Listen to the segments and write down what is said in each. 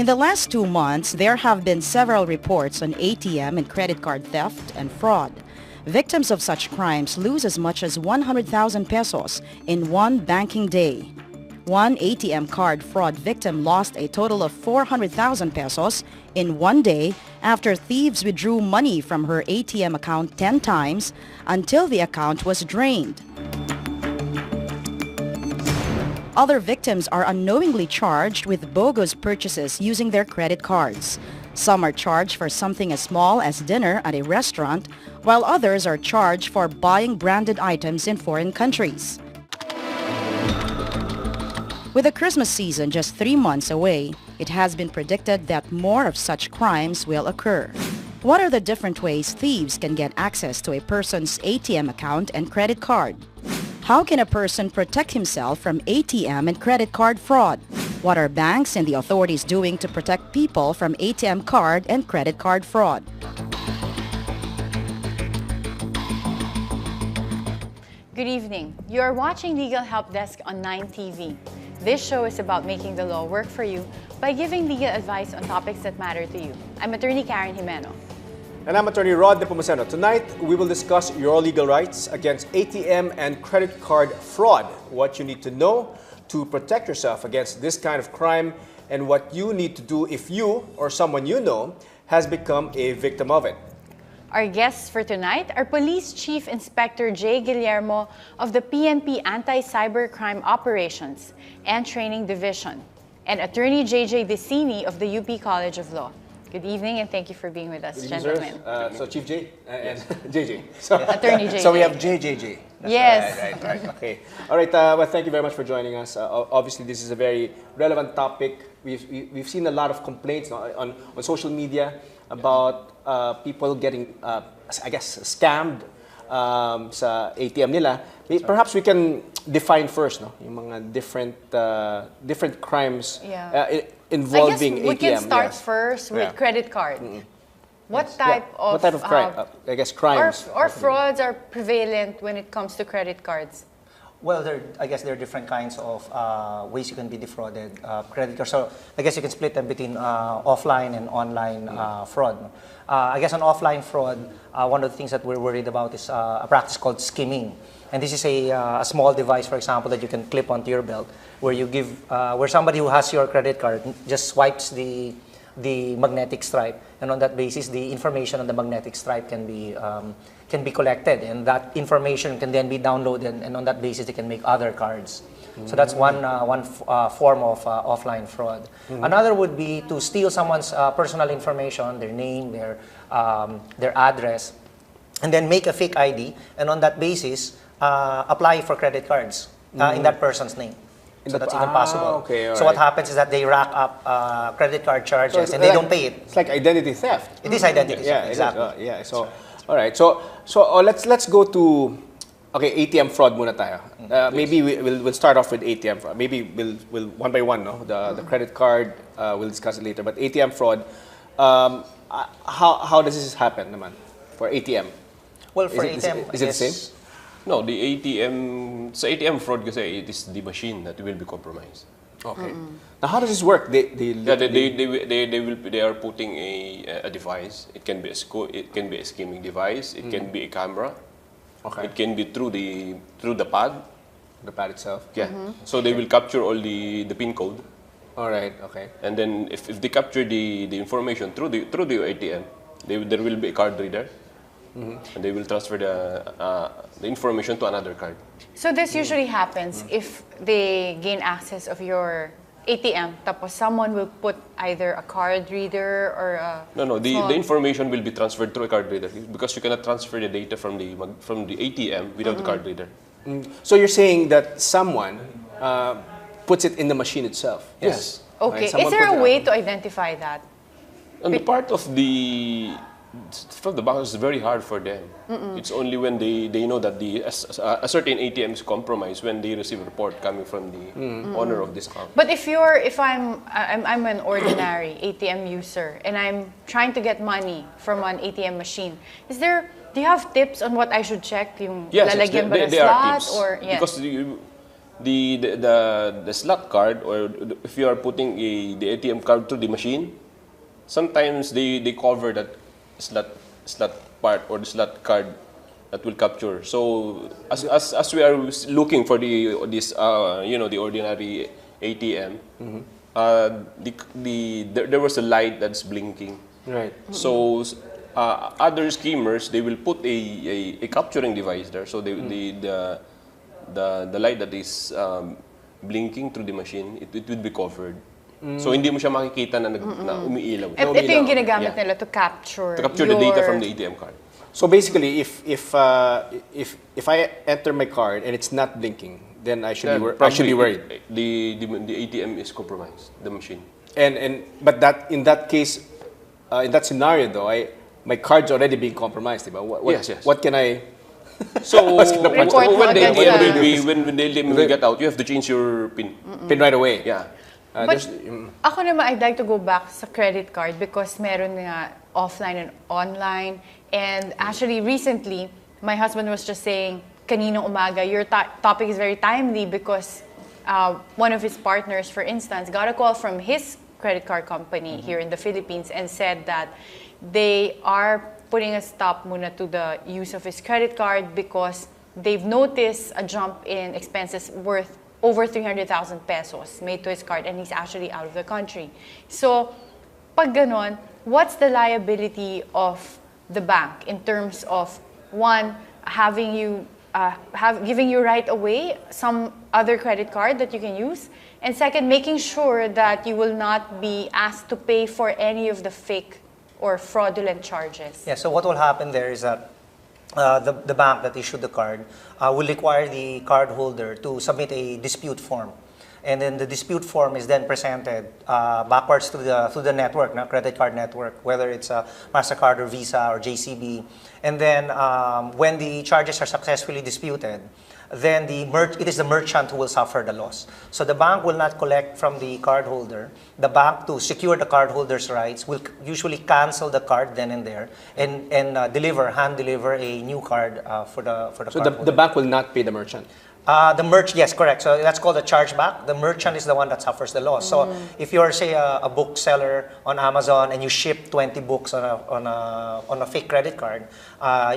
the last 2 months, there have been several reports on ATM and credit card theft and fraud. Victims of such crimes lose as much as 100,000 pesos in one banking day. One ATM card fraud victim lost a total of 400,000 pesos in one day after thieves withdrew money from her ATM account 10 times until the account was drained. Other victims are unknowingly charged with bogus purchases using their credit cards. Some are charged for something as small as dinner at a restaurant, while others are charged for buying branded items in foreign countries. With the Christmas season just 3 months away, it has been predicted that more of such crimes will occur. What are the different ways thieves can get access to a person's ATM account and credit card? How can a person protect himself from ATM and credit card fraud? What are banks and the authorities doing to protect people from ATM card and credit card fraud? Good evening. You are watching Legal Help Desk on 9TV. This show is about making the law work for you by giving legal advice on topics that matter to you. I'm Attorney Jimeno. And I'm Attorney Nepomuceno. Tonight, we will discuss your legal rights against ATM and credit card fraud, what you need to know to protect yourself against this kind of crime, and what you need to do if you or someone you know has become a victim of it. Our guests for tonight are Police Chief Inspector J. Guillermo of the PNP Anti-Cybercrime Operations and Training Division, and Attorney J.J. Decini of the UP College of Law. Good evening and thank you for being with us, gentlemen. So Chief J and JJ. Attorney JJ. So we have JJJ. Yes. Right. Okay. All right. Well, thank you very much for joining us. Obviously, this is a very relevant topic. We've seen a lot of complaints on social media about people getting, I guess, scammed sa ATM nila. Perhaps we can define first, no, yung mga different crimes. Yeah. Involving ATM. I guess we can start first with credit card. What type of crime? I guess crimes or frauds are prevalent when it comes to credit cards? Well, I guess there are different kinds of ways you can be defrauded. Credit cards. So I guess you can split them between offline and online fraud. I guess on offline fraud, one of the things that we're worried about is a practice called skimming. And this is a small device, for example, that you can clip onto your belt, where you give, where somebody who has your credit card just swipes the magnetic stripe, and on that basis, the information on the magnetic stripe can be collected, and that information can then be downloaded, and on that basis, they can make other cards. So that's one form of offline fraud. Another would be to steal someone's personal information, their name, their address, and then make a fake ID, and on that basis, apply for credit cards in that person's name. So that's even possible. Okay, so what happens is that they rack up credit card charges and they don't pay it. It's like identity theft. It is identity theft, exactly. Yeah. So, all right. So let's go to ATM fraud muna tayo. Maybe we'll start off with ATM fraud. Maybe we'll one by one, no? The credit card we'll discuss it later. But ATM fraud, how does this happen, naman, for ATM? Well, for ATM, is it the same? No, the ATM, sa ATM fraud kasi it is the machine that will be compromised. Okay. Now, how does this work? They are putting a device. It can be a skimming device. It can be a camera. Okay. It can be through the pad. The pad itself. Yeah. So they will capture all the PIN code. All right. Okay. And then if they capture the information through the ATM, there will be a card reader. And they will transfer the information to another card. So this usually happens if they gain access of your ATM, tapos someone will put either a card reader or a... No, the information will be transferred through a card reader because you cannot transfer the data from the ATM without the card reader. So you're saying that someone puts it in the machine itself? Yes. Okay. Right? Is there a way to identify that? And the part of from the bank is very hard for them. It's only when they know that a certain ATM is compromised when they receive a report coming from the owner of this account. But if I'm an ordinary ATM user and I'm trying to get money from an ATM machine, do you have tips on what I should check? Yung Yes, lalagyan ba ng there are slot tips. or yeah. Because the slot card, or if you are putting the ATM card through the machine, sometimes they cover that slot part or the slot card that will capture. So as we are looking for this the ordinary ATM, there was a light that's blinking. Right. So other schemers, they will put a capturing device there. So the light that is blinking through the machine, it would be covered. So hindi mo siya makikita na umiilaw. Ito yung ginagamit nila to capture the data from the ATM card. So basically, if I enter my card and it's not blinking, then I should be worried. The ATM is compromised, the machine. But in that case, in that scenario though, my card's already being compromised. Yes. What can I? So when the ATM will get out, you have to change your PIN. PIN right away. Yeah. But ako naman, I'd like to go back sa credit card because meron nga offline and online. And actually, recently, my husband was just saying, kaninang umaga, your topic is very timely because one of his partners, for instance, got a call from his credit card company here in the Philippines and said that they are putting a stop muna to the use of his credit card because they've noticed a jump in expenses worth over 300,000 pesos made to his card, and he's actually out of the country. So, pag ganon, what's the liability of the bank in terms of, one, having you giving you right away some other credit card that you can use, and second, making sure that you will not be asked to pay for any of the fake or fraudulent charges? Yeah, so what will happen there is that the bank that issued the card will require the cardholder to submit a dispute form. And then the dispute form is then presented backwards to the network, credit card network, whether it's a MasterCard or Visa or JCB. And then when the charges are successfully disputed, then it is the merchant who will suffer the loss. So the bank will not collect from the cardholder. The bank, to secure the cardholder's rights, will usually cancel the card then and there and hand deliver a new card for the So cardholder. the bank will not pay the merchant. Yes, correct. So that's called a chargeback. The merchant is the one that suffers the loss. So if you're, say, a bookseller on Amazon and you ship 20 books on a fake credit card,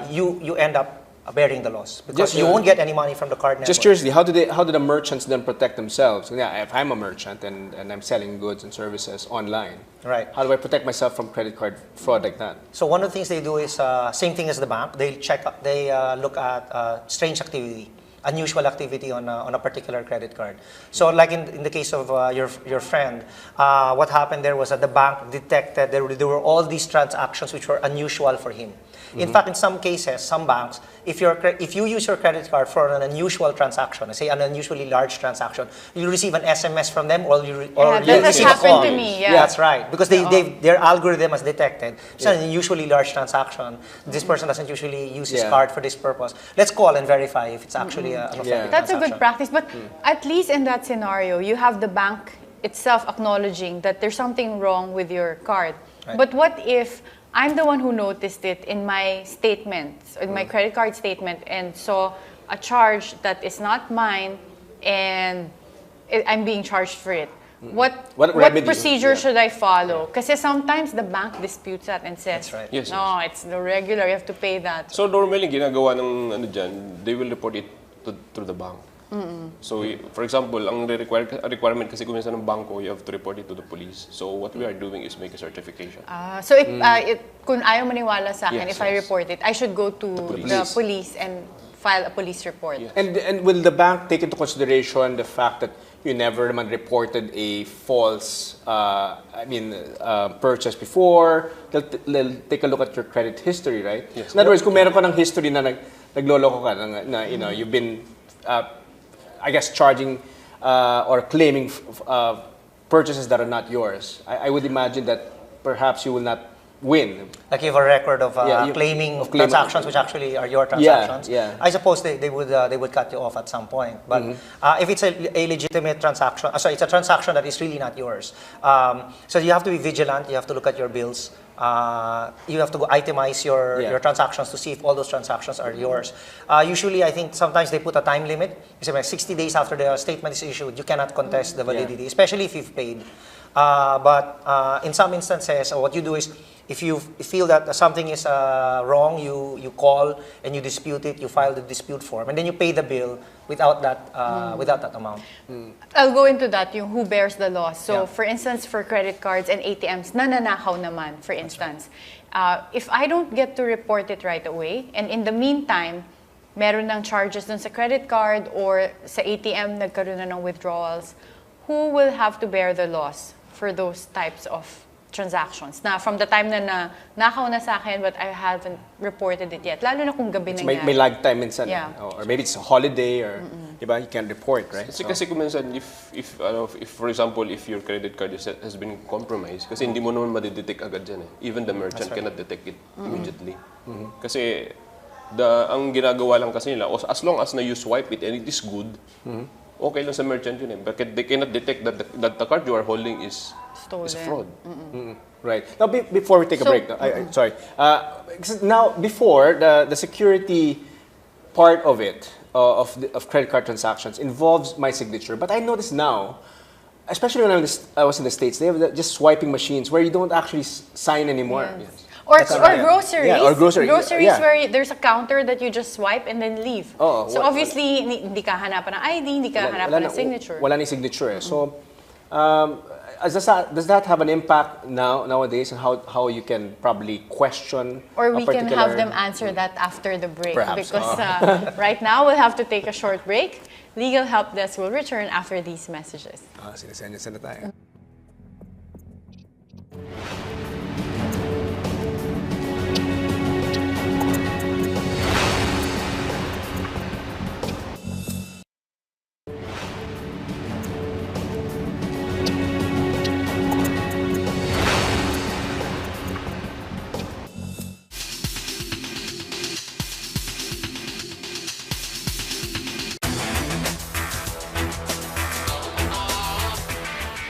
you end up bearing the loss because you won't get any money from the card network. Just curiously, how do the merchants then protect themselves? Yeah, if I'm a merchant and I'm selling goods and services online, right? How do I protect myself from credit card fraud like that? So one of the things they do is same thing as the bank. They look at strange activity, unusual activity on a particular credit card. So like in the case of your friend, what happened there was that the bank detected there were all these transactions which were unusual for him. In fact, in some cases, some banks, if you use your credit card for an unusual transaction, say an unusually large transaction, you receive an SMS from them or you receive a call. Happened to me. Yeah. That's right, because their algorithm has detected it's an unusually large transaction. This person doesn't usually use his card for this purpose. Let's call and verify if it's actually an authentic transaction. That's a good practice, but at least in that scenario, you have the bank itself acknowledging that there's something wrong with your card. Right. But what if I'm the one who noticed it in my statements, in my credit card statement, and saw a charge that is not mine, and I'm being charged for it? What procedure should I follow? Because sometimes the bank disputes that and says, That's right. Yes, no, it's the regular, you have to pay that. So normally, ginagawa ng they will report it to the bank. So, for example, ang requirement kasi kung minsan ng banko, you have to report it to the police. So, what we are doing is make a certification. So, kung ayaw maniwala sa akin, if I report it, I should go to the police and file a police report. Yes. And will the bank take into consideration the fact that you never naman reported a false purchase before? They'll take a look at your credit history, right? Yes. In other words, kung meron ka ng history na nagloloko ka, you've been I guess charging or claiming purchases that are not yours, I would imagine that perhaps you will not win. Like you have a record of Yeah, claiming of claiming- transactions which actually are your transactions. yeah. I suppose they would cut you off at some point. But if it's a legitimate transaction, sorry, it's a transaction that is really not yours. So you have to be vigilant. You have to look at your bills. You have to go itemize your transactions to see if all those transactions are yours. Usually, I think sometimes they put a time limit. You say, like 60 days after the statement is issued, you cannot contest the validity, especially if you've paid. But in some instances, what you do is, if you feel that something is wrong, you call and you dispute it, you file the dispute form, and then you pay the bill without that amount. I'll go into that, yung who bears the loss. So, Yeah. for instance, for credit cards and ATMs, nananakaw naman, for instance. If I don't get to report it right away, and in the meantime, meron ng charges dun sa credit card or sa ATM, nagkaroon na ng withdrawals, who will have to bear the loss for those types of transactions? Na from the time na nakaw na sa akin, but I haven't reported it yet. Lalo na kung gabi nangyari. May lag time minsan. Yeah. Or maybe it's a holiday or diba, you can report, right? Kasi kung minsan, if for example, if your credit card has been compromised, kasi hindi mo naman madidetect agad dyan eh. Even the merchant cannot detect it immediately. Kasi ang ginagawa lang kasi nila, as long as na you swipe it and it is good, okay lang sa merchant yun eh. But they cannot detect that the card you are holding is fraud. Right. Now, before we take a So- break, sorry. Now, before, the security part of it, of credit card transactions, involves my signature. But I notice now, especially when I was in the States, they have just swiping machines where you don't actually sign anymore. Yes. Or right. groceries. Yeah, or groceries. Groceries Yeah. where there's a counter that you just swipe and then leave. Oh, So obviously, hindi ka hanapan ng ID, hindi ka hanapan ng signature. Wala nang signature. So, does that have an impact nowadays on how you can probably question Or a we can particular... have them answer that after the break. Perhaps. Because right now, we'll have to take a short break. Legal Help Desk will return after these messages. Sinisenya na tayo.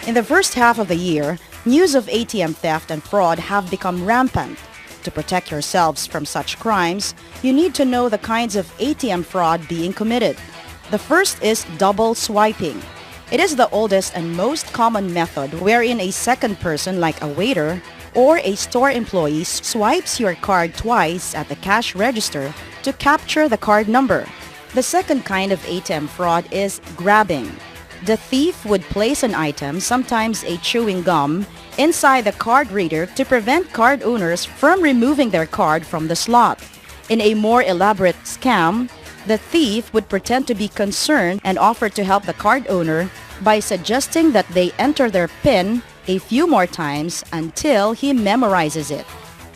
In the first half of the year, news of ATM theft and fraud have become rampant. To protect yourselves from such crimes, you need to know the kinds of ATM fraud being committed. The first is double swiping. It is the oldest and most common method wherein a second person like a waiter or a store employee swipes your card twice at the cash register to capture the card number. The second kind of ATM fraud is grabbing. The thief would place an item, sometimes a chewing gum, inside the card reader to prevent card owners from removing their card from the slot. In a more elaborate scam, the thief would pretend to be concerned and offer to help the card owner by suggesting that they enter their PIN a few more times until he memorizes it.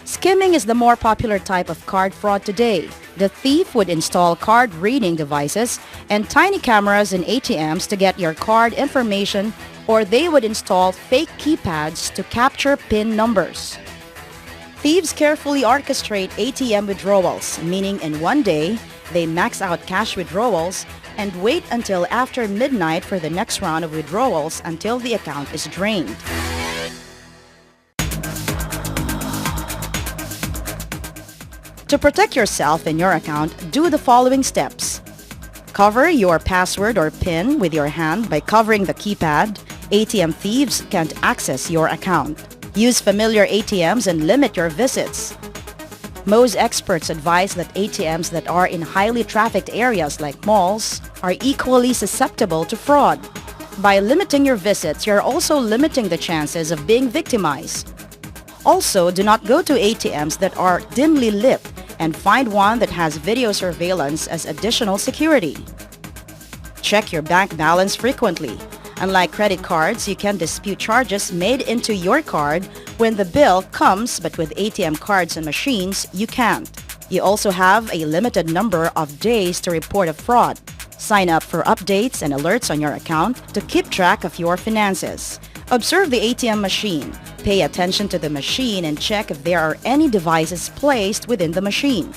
Skimming is the more popular type of card fraud today. The thief would install card reading devices and tiny cameras in ATMs to get your card information, or they would install fake keypads to capture PIN numbers. Thieves carefully orchestrate ATM withdrawals, meaning in one day, they max out cash withdrawals and wait until after midnight for the next round of withdrawals until the account is drained. To protect yourself and your account, do the following steps. Cover your password or PIN with your hand by covering the keypad. ATM thieves can't access your account. Use familiar ATMs and limit your visits. Most experts advise that ATMs that are in highly trafficked areas like malls are equally susceptible to fraud. By limiting your visits, you're also limiting the chances of being victimized. Also, do not go to ATMs that are dimly lit and find one that has video surveillance as additional security. Check your bank balance frequently. Unlike credit cards, you can dispute charges made into your card when the bill comes, but with ATM cards and machines, you can't. You also have a limited number of days to report a fraud. Sign up for updates and alerts on your account to keep track of your finances. Observe the ATM machine. Pay attention to the machine and check if there are any devices placed within the machine.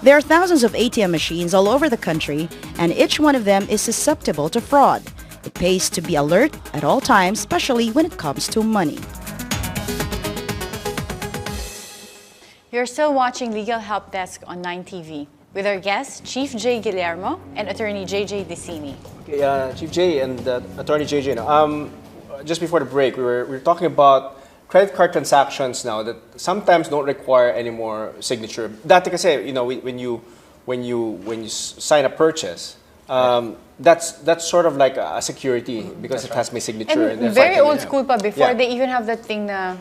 There are thousands of ATM machines all over the country, and each one of them is susceptible to fraud. It pays to be alert at all times, especially when it comes to money. You're still watching Legal Help Desk on 9TV with our guests, Chief J. Guillermo and Attorney J.J. Decini. Okay, Chief J and Attorney J.J. Just before the break, we were talking about credit card transactions now that sometimes don't require any more signature. Dati kasi, when you sign a purchase, that's sort of like a security because it has my signature. And very old school pa before they even have that thing na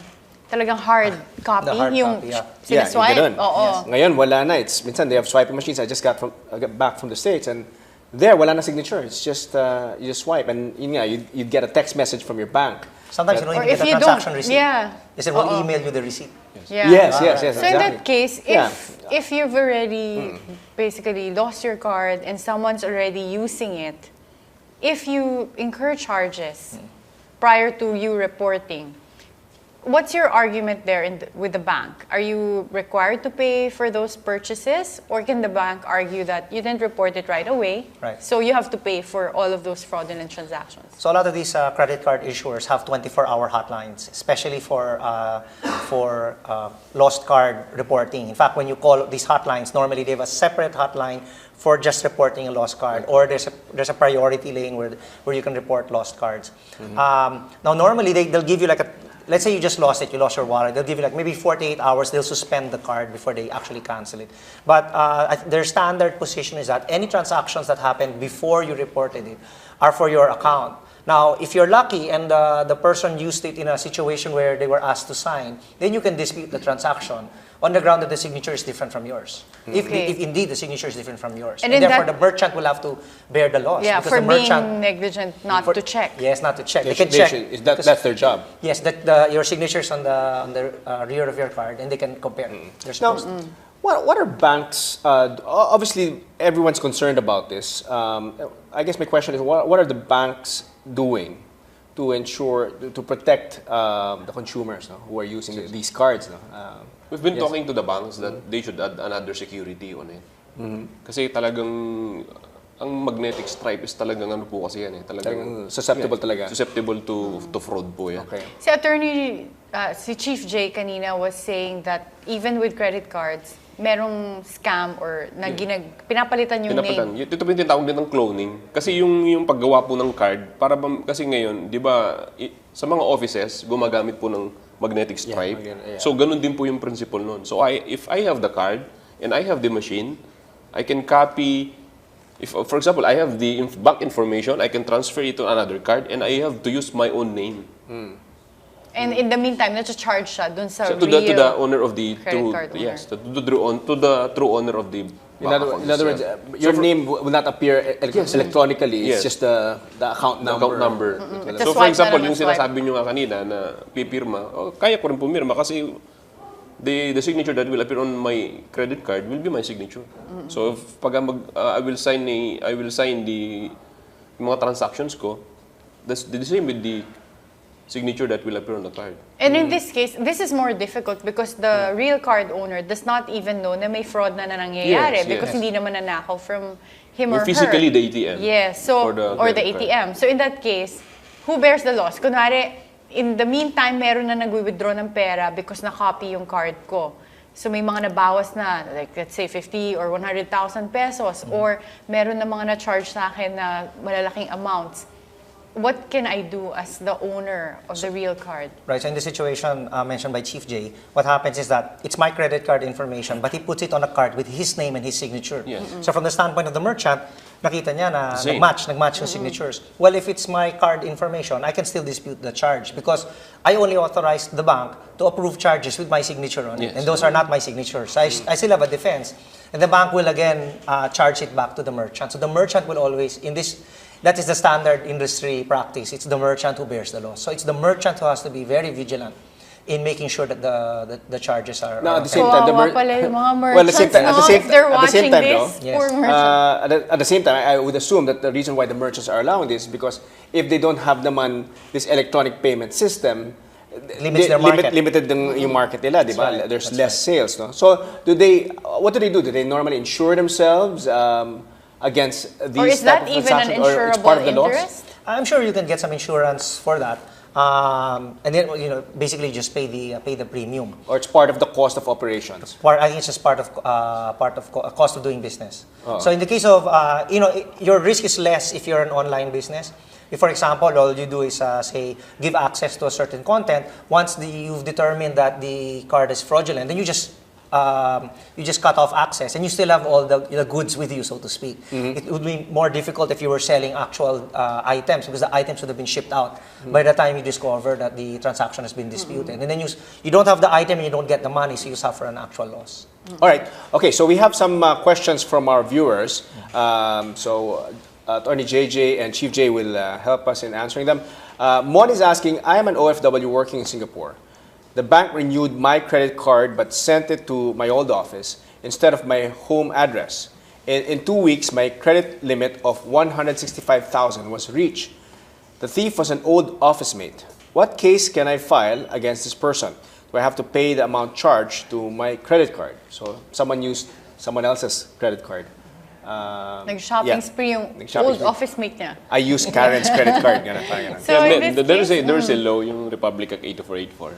talagang hard copy, The hard yung copy, sinaswipe. ganun. Oo. Ngayon, wala na. Minsan, they have swiping machines. I just got back from the States, and there, wala na signature. It's just, you just swipe, and you'd get a text message from your bank. Sometimes you don't Or even if get a you transaction don't, receipt. yeah. They said, we'll email you the receipt. Yeah. Yes, So exactly. in that case, Yeah. if you've already basically lost your card and someone's already using it, if you incur charges prior to you reporting, what's your argument there with the bank? Are you required to pay for those purchases, or can the bank argue that you didn't report it right away, Right. so you have to pay for all of those fraudulent transactions? So a lot of these credit card issuers have 24-hour hotlines, especially for lost card reporting. In fact, when you call these hotlines, normally they have a separate hotline for just reporting a lost card, or there's a priority lane where you can report lost cards. Now, normally they'll give you like let's say you just lost it, you lost your wallet, they'll give you like maybe 48 hours, they'll suspend the card before they actually cancel it. But their standard position is that any transactions that happened before you reported it are for your account. Now, if you're lucky and the person used it in a situation where they were asked to sign, then you can dispute the transaction on the ground that the signature is different from yours. If indeed the signature is different from yours. And therefore, the merchant will have to bear the loss. Yeah, because for the merchant, being negligent not to check. Yes, not to check. They can check. check. That's their job. Yes, that your signature's on the rear of your card, and they can compare. They're Now, supposed to. what are banks? Obviously, everyone's concerned about this. I guess my question is, what are the banks doing to ensure to protect the consumers who are using these cards? We've been talking to the banks that they should add another security on it. Kasi talagang ang magnetic stripe is talagang ano po kasi yan eh. Talagang susceptible talaga. Susceptible to fraud po yan. Okay. Si Attorney, si Chief J kanina was saying that even with credit cards, merong scam or pinapalitan yung name. Ito po yung tinatawag din ng cloning. Kasi yung paggawa po ng card, kasi ngayon, di ba, sa mga offices, gumagamit po ng magnetic stripe. Yeah. So, ganun din po yung principle nun. So, if I have the card and I have the machine, I can copy. If, for example, I have the bank information, I can transfer it to another card, and I have to use my own name. And in the meantime, na-charge siya dun sa So to the owner of the credit card owner. yes, to the true owner of the In other words, your name will not appear electronically. It's Yes. just the account number. account number. It's a So swipe for example, na lang, yung swipe. sinasabi nyo nga kanina na pipirma, kaya ko rin pumirma kasi the signature that will appear on my credit card will be my signature. So if pag I will sign the mga transactions ko, that's the same with the signature that will appear on the card. And in this case, this is more difficult because the real card owner does not even know na may fraud na nangyayari Yes, because yes. hindi naman nanakaw from him or her. Physically, the ATM. Yes, so, or the credit ATM. card. So in that case, who bears the loss? Kunwari, in the meantime, meron na nag-withdraw ng pera because na-copy yung card ko. So may mga nabawas na, like let's say 50 or 100,000 pesos, or meron na mga na-charge sa akin na malalaking amounts. What can I do as the owner of the real card? Right, so in the situation mentioned by Chief J, what happens is that it's my credit card information, but he puts it on a card with his name and his signature. Yes. So from the standpoint of the merchant, nakita niya na Same. nagmatch yung signatures. Well, if it's my card information, I can still dispute the charge because I only authorized the bank to approve charges with my signature on it. Yes. And those are not my signatures. I still have a defense. And the bank will again charge it back to the merchant. So the merchant will always, that is the standard industry practice. It's the merchant who bears the loss. So it's the merchant who has to be very vigilant in making sure that the charges are. Now, at the are same time, the Kawawa pala yung mga well, at the same merchants, time, no? If they're at the same watching time, this, though, Yes. poor merchants. at the same time, I would assume that the reason why the merchants are allowing this is because if they don't have this electronic payment system, Limits their market. limited yung market nila, di ba? That's right. There's That's less sales, no? So, what do they do? Do they normally insure themselves against these Or is type that of even an transactions, or it's part of the insurable laws? interest? I'm sure you can get some insurance for that, and then basically just pay the premium. Or it's part of the cost of operations? I think it's just part of cost of doing business. Oh. So in the case of your risk is less if you're an online business. If, for example, all you do is say give access to a certain content, once you've determined that the card is fraudulent, then you just cut off access, and you still have all the goods with you, so to speak. It would be more difficult if you were selling actual items, because the items would have been shipped out by the time you discover that the transaction has been disputed. And then you don't have the item and you don't get the money, so you suffer an actual loss. All right. Okay, so we have some questions from our viewers. Attorney JJ and Chief J will help us in answering them. Mon is asking, I am an OFW working in Singapore. The bank renewed my credit card but sent it to my old office instead of my home address. In 2 weeks, my credit limit of 165,000 was reached. The thief was an old office mate. What case can I file against this person? Do I have to pay the amount charged to my credit card? So someone used someone else's credit card. Nag-shopping spree yung Nag-shopping old spree. office mate niya. I used Karen's credit card. Ganun. So in this there case, is a law, yung Republic Act 8484.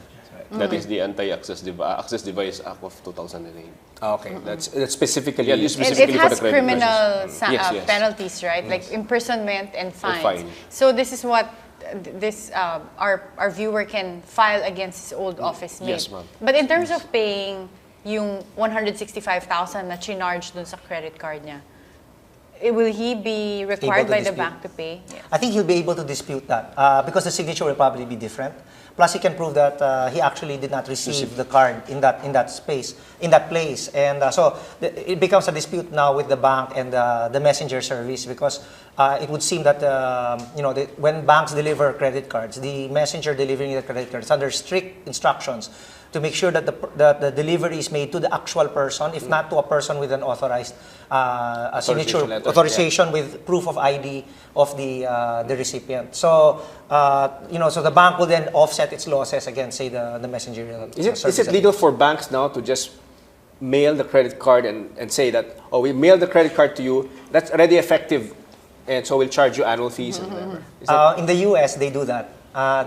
That is the Anti-Access Access Device Act of 2008. Okay, that's specifically. Yeah, this it specifically for the has credit criminal Yes. penalties, right? Like imprisonment and fines. fine. So this is what our viewer can file against his old office mate. Yes, ma'am. But in terms of paying yung 165,000 na chinarge dun sa credit card niya, will he be required to by the dispute. bank to pay? Yes. I think he'll be able to dispute that because the signature will probably be different. Plus, he can prove that he actually did not receive the card in that place, and it becomes a dispute now with the bank and the messenger service, because it would seem that when banks deliver credit cards, the messenger delivering the credit cards under strict instructions to make sure that the delivery is made to the actual person, if not to a person with an authorized signature letter, authorization with proof of ID of the recipient. So so the bank will then offset its losses against, say, the messenger. Is it legal for banks now to just mail the credit card and say that, oh, we mailed the credit card to you, that's already effective, and so we'll charge you annual fees and whatever? In the US, they do that.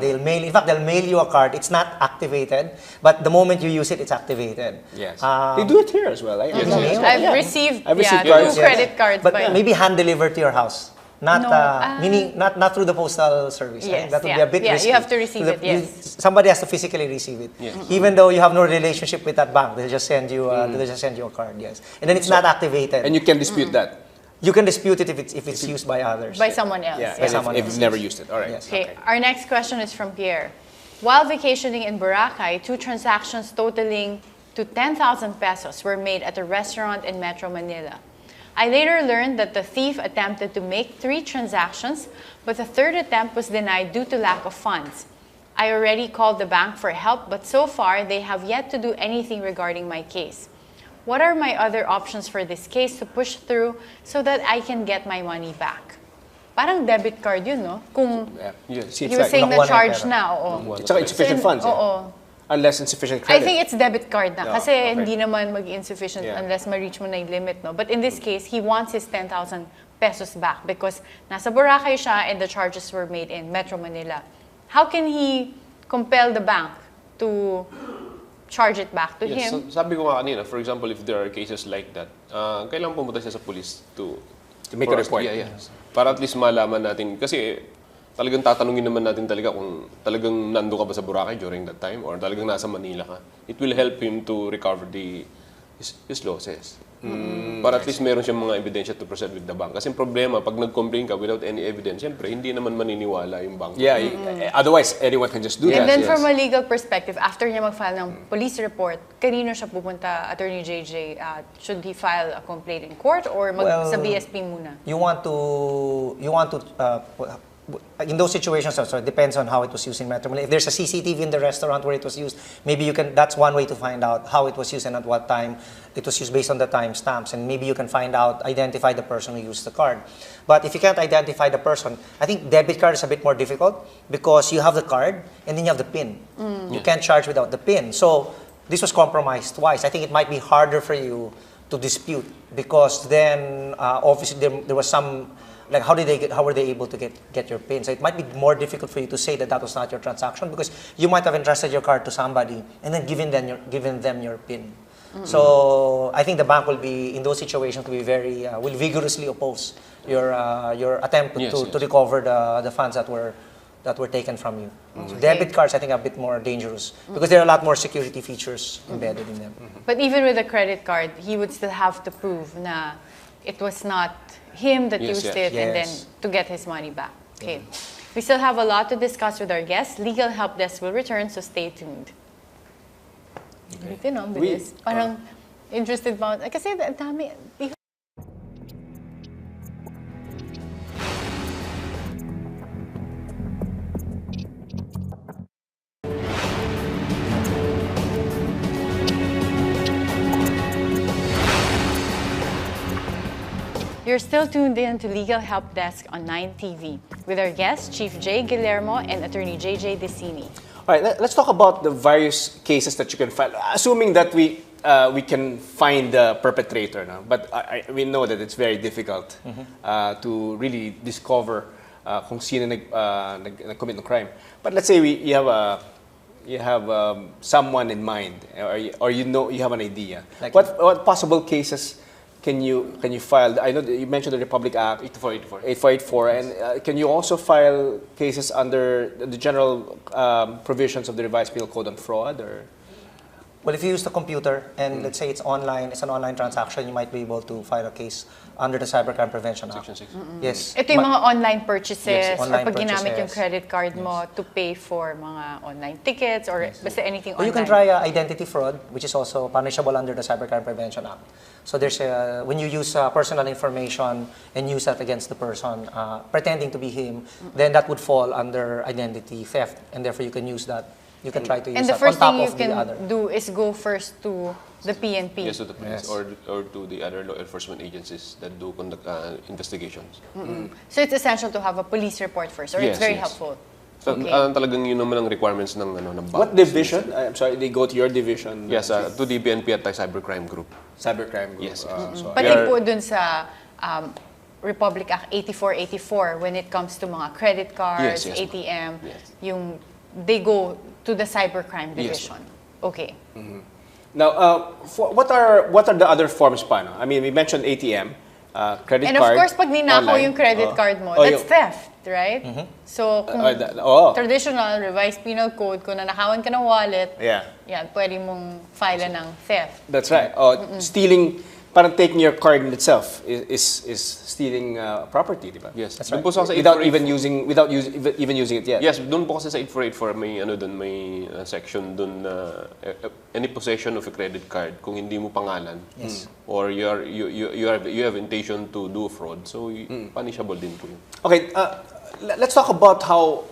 They'll mail you a card. It's not activated, but the moment you use it, it's activated. Yes. They do it here as well. Yes. I've received, I've received two cards, yes. credit cards. But by maybe hand delivered to your house. Not meaning not through the postal service. I think Yes, that would be a bit risky. you have to receive it. Yes. Somebody has to physically receive it. Yes. Even though you have no relationship with that bank, they'll just send you a card. Yes, and then it's not activated. And you can dispute that. You can dispute it if it's used by others. By someone else. Yeah, yeah. and if you've never used it. All right. Yes. Okay, our next question is from Pierre. While vacationing in Boracay, 2 transactions totaling to 10,000 pesos were made at a restaurant in Metro Manila. I later learned that the thief attempted to make 3 transactions, but the third attempt was denied due to lack of funds. I already called the bank for help, but so far they have yet to do anything regarding my case. What are my other options for this case to push through so that I can get my money back? Parang debit card yun, no? Kung Yeah. Yes. See, you were saying nakuha na na charge yung pera. na, oo. it's insufficient funds. Oo. Unless insufficient I credit. think it's debit card na. Yeah, Kasi okay. hindi naman mag-insufficient Yeah. unless ma-reach mo na yung limit, no? But in this case, he wants his 10,000 pesos back because nasa Boracay siya and the charges were made in Metro Manila. How can he compel the bank to charge it back to Yes, him? so, sabi ko nga kanina, for example, if there are cases like that, kailangan pumunta siya sa police to make for a us- report. Yeah, yeah. Para at least malaman natin. Kasi talagang tatanungin naman natin talaga kung talagang nando ka ba sa Boracay during that time or talagang nasa Manila ka. It will help him to recover his losses. Para at least meron siyang mga ebidensya to proceed with the bank. Kasi yung problema, pag nag-complain ka without any evidence, siyempre, hindi naman maniniwala yung bank. Yeah, otherwise anyone can just do that. And then yes. from a legal perspective, after niya mag-file ng police report, kanino siya pupunta, Attorney JJ? Should he file a complaint in court or sa BSP muna? You want to in those situations, so it depends on how it was used in Metro Manila. If there's a CCTV in the restaurant where it was used, maybe you can. That's one way to find out how it was used and at what time it was used based on the timestamps, and maybe you can find out, identify the person who used the card. But if you can't identify the person, I think debit card is a bit more difficult because you have the card and then you have the PIN. You can't charge without the PIN. So this was compromised twice. I think it might be harder for you to dispute because then obviously there was some, like how were they able to get your PIN? So it might be more difficult for you to say that that was not your transaction because you might have entrusted your card to somebody and then given them your PIN. So I think the bank will be in those situations will vigorously oppose your attempt to recover the funds that were taken from you. So debit cards I think are a bit more dangerous because there are a lot more security features embedded in them. But even with a credit card, he would still have to prove na it was not him that used it and then to get his money back. Okay. We still have a lot to discuss with our guests. Legal Help Desk will return, so stay tuned. Ito, bilis. Parang interested ba? Kasi ang dami. You're still tuned in to Legal Help Desk on 9 TV with our guests, Chief J. Guillermo and Attorney JJ Decini. All right, let's talk about the various cases that you can file, assuming that we can find the perpetrator now. But we know that it's very difficult to really discover kung sino nag-commit ng crime. But let's say you have someone in mind, or you have an idea. Like what possible cases can you file? I know that you mentioned the Republic Act 8484, and can you also file cases under the general provisions of the Revised Penal Code on fraud? Or well, if you use the computer and let's say it's an online transaction, you might be able to file a case under the Cybercrime Prevention Act. Section 6. Yes. Ito yung mga online purchases online or pag ginamit yung purchases. credit card mo to pay for mga online tickets or basta anything Or online. you can try identity fraud, which is also punishable under the Cybercrime Prevention Act. So there's when you use personal information and use that against the person, pretending to be him, then that would fall under identity theft, and therefore you can use that. You can try to use And the that first on top thing you of the other. can do is go first to the PNP. Yes, to the police Yes. or to the other law enforcement agencies that do conduct investigations. So it's essential to have a police report first, or it's Yes, very yes. helpful. So, Okay. talagang yun naman ang requirements ng bank. what division? I'm sorry, they go to your division. Yes, to the PNP at Cybercrime Group. Cybercrime group. Yes. So Pati We are- po dun sa Republic Act 8484 when it comes to mga credit cards, Yes, yes, ATM, yes. they go to the cybercrime Yes, division. Okay. now, what are the other forms pa? No? I mean, we mentioned ATM, credit And card. of course, pag ninakaw online. yung credit card mo, Oh, that's yung- theft, right? So, kung traditional revised penal code, kung nanakawan ka ng wallet, Yeah. yan, pwede mong file ng theft. That's right. Stealing, parang taking your card in itself is stealing property, di ba? Yes. That's Doon right. po sa Without 8484 even using it yet. Yes, doon po kasi sa 8484 may section doon na any possession of a credit card kung hindi mo pangalan or you have intention to do fraud, so punishable din po yun. Okay, let's talk about how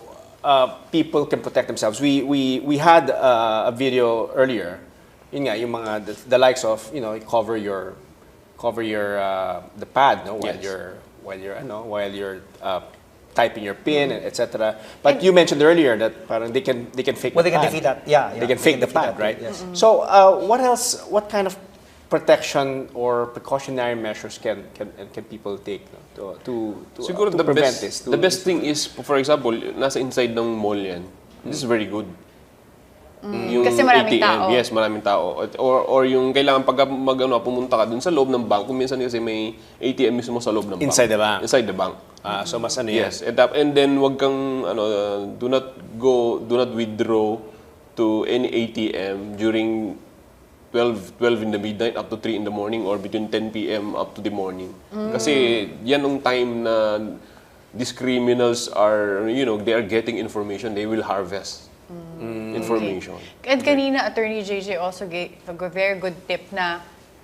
people can protect themselves. We had a video earlier. Yun nga, yung mga the likes of, you cover your the pad, no, while Yes. while you're typing your PIN, etc. But you mentioned earlier that parang they can fake Well, the they can pad. defeat that. Yeah, They can fake the defeat pad, that, right? Yes. So, what else? What kind of protection or precautionary measures can people take, no, to Siguro to prevent this? the best thing is, for example, nasa inside ng mall yan, this is very good. Yung Kasi maraming tao. Yes, maraming tao. Or yung kailangan pag pumunta ka dun sa loob ng bank, kung minsan kasi may ATM mismo sa loob ng bank. Inside the bank. Inside the bank. So mas ano yan? Yes, and then wag kang do not withdraw to any ATM during 12 in the midnight up to 3 in the morning or between 10 p.m. up to the morning. Kasi yan ang time na these criminals are, they are getting information, they will harvest information. And kanina, Attorney JJ also gave a very good tip na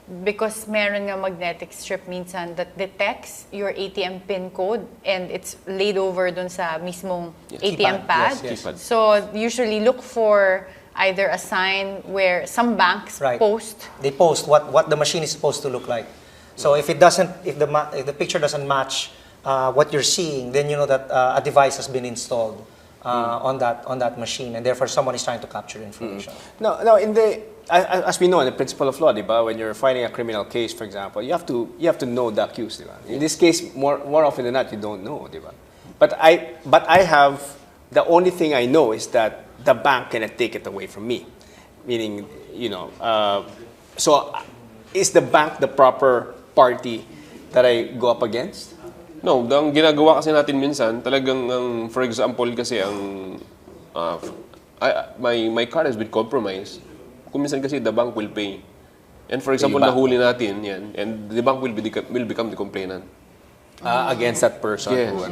because meron nga magnetic strip minsan that detects your ATM PIN code and it's laid over dun sa mismong ATM pad. Yes, keypad. So usually look for either a sign where some banks Right. post. They post what the machine is supposed to look like. So if the picture doesn't match what you're seeing, then you know that a device has been installed on that machine, and therefore someone is trying to capture information. No, as we know in the principle of law, diba, when you're fighting a criminal case, for example, you have to know the accused, diba? In this case, more often than not, you don't know, diba? But I have, the only thing I know is that the bank cannot take it away from me, meaning, so is the bank the proper party that I go up against? No, ang ginagawa kasi natin minsan, talagang, for example, kasi my card has been compromised. Kung minsan kasi the bank will pay. And for example, nahuli natin yan, and the bank will become the complainant. Against that person. Yes, Who,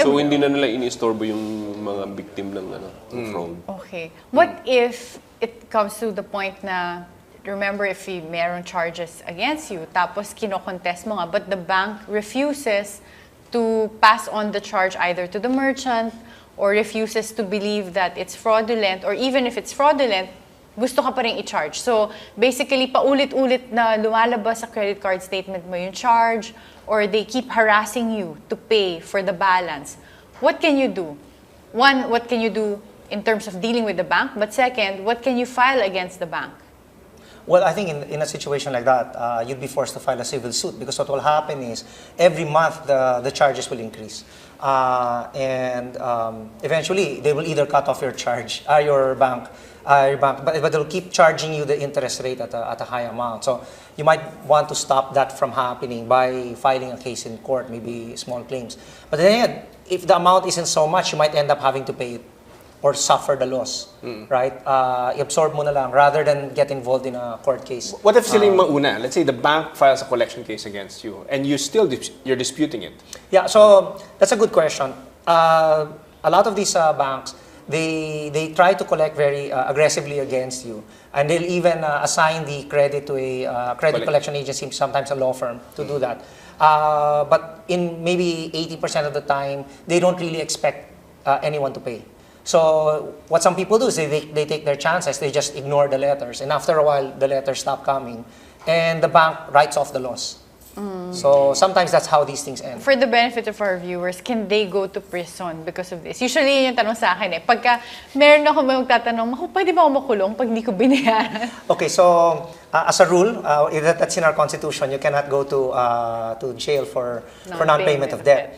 So hindi na nila ini-istorbo yung mga victim ng fraud. Okay. What if it comes to the point na, remember if meron charges against you, tapos kino-contest mo nga, but the bank refuses to pass on the charge either to the merchant or refuses to believe that it's fraudulent, or even if it's fraudulent, gusto ka pa rin i-charge. So basically, paulit-ulit na lumalabas sa credit card statement mo yung charge, or they keep harassing you to pay for the balance. What can you do? One, what can you do in terms of dealing with the bank? But second, what can you file against the bank? Well, I think in a situation like that, you'd be forced to file a civil suit, because what will happen is every month the charges will increase. And eventually, they will either cut off your charge, your bank, but they'll keep charging you the interest rate at a high amount. So you might want to stop that from happening by filing a case in court, maybe small claims. But then again, if the amount isn't so much, you might end up having to pay it or suffer the loss, right? I-absorb mo na lang rather than get involved in a court case. What if sila yung mauna? Let's say the bank files a collection case against you and you're disputing it. Yeah, so that's a good question. A lot of these banks, they try to collect very aggressively against you, and they'll even assign the credit to a credit collection agency, sometimes a law firm, to do that. But in maybe 80% of the time, they don't really expect anyone to pay. So what some people do is they take their chances, they just ignore the letters, and after a while, the letters stop coming, and the bank writes off the loss. So sometimes that's how these things end. For the benefit of our viewers, can they go to prison because of this? Usually, yun yung tanong sa akin eh. Pagka meron ako magtatanong, pwede ba ako makulong pag hindi ko binayaran? Okay, so as a rule, that's in our constitution, you cannot go to jail for non-payment of debt.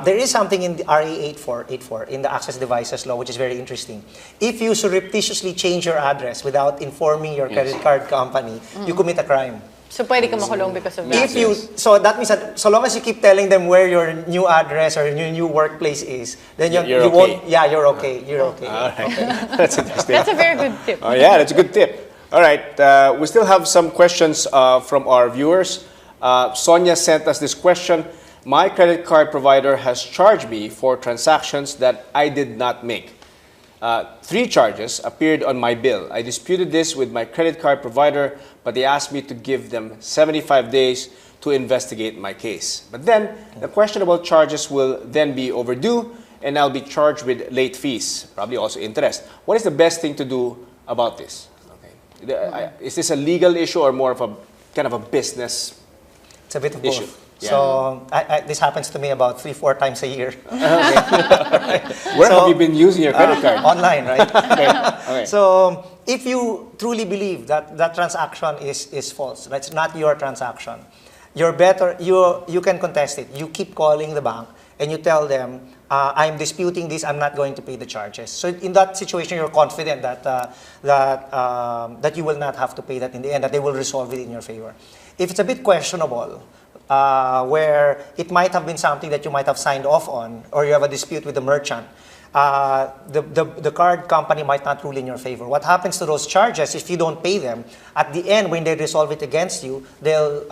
There is something in the RA 8484 in the Access Devices Law, which is very interesting. If you surreptitiously change your address without informing your credit card company, you commit a crime. So pwede ka makulong because of that? So that means that so long as you keep telling them where your new address or your new workplace is, then you won't. Yeah, you're okay. You're okay. All right. That's interesting. That's a very good tip. Oh yeah, that's a good tip. All right, we still have some questions from our viewers. Sonia sent us this question. My credit card provider has charged me for transactions that I did not make. 3 charges appeared on my bill. I disputed this with my credit card provider, but they asked me to give them 75 days to investigate my case. But then, the questionable charges will then be overdue, and I'll be charged with late fees, probably also interest. What is the best thing to do about this? Okay. Is this a legal issue or more of a kind of a business It's a bit of issue? both. Yeah. So this happens to me about 3-4 times a year. Where have you been using your credit card? Online, right? Okay. So if you truly believe that that transaction is false, that's not your transaction, you're better, you can contest it. You keep calling the bank and you tell them, I'm disputing this, I'm not going to pay the charges. So in that situation, you're confident that you will not have to pay that in the end, that they will resolve it in your favor. If it's a bit questionable, where it might have been something that you might have signed off on, or you have a dispute with the merchant, the card company might not rule in your favor. What happens to those charges if you don't pay them? At the end, when they resolve it against you, they'll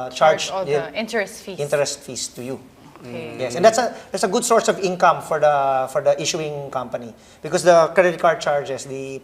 charge all the interest fees to you. Okay. Yes, and that's a good source of income for the issuing company, because the credit card charges, the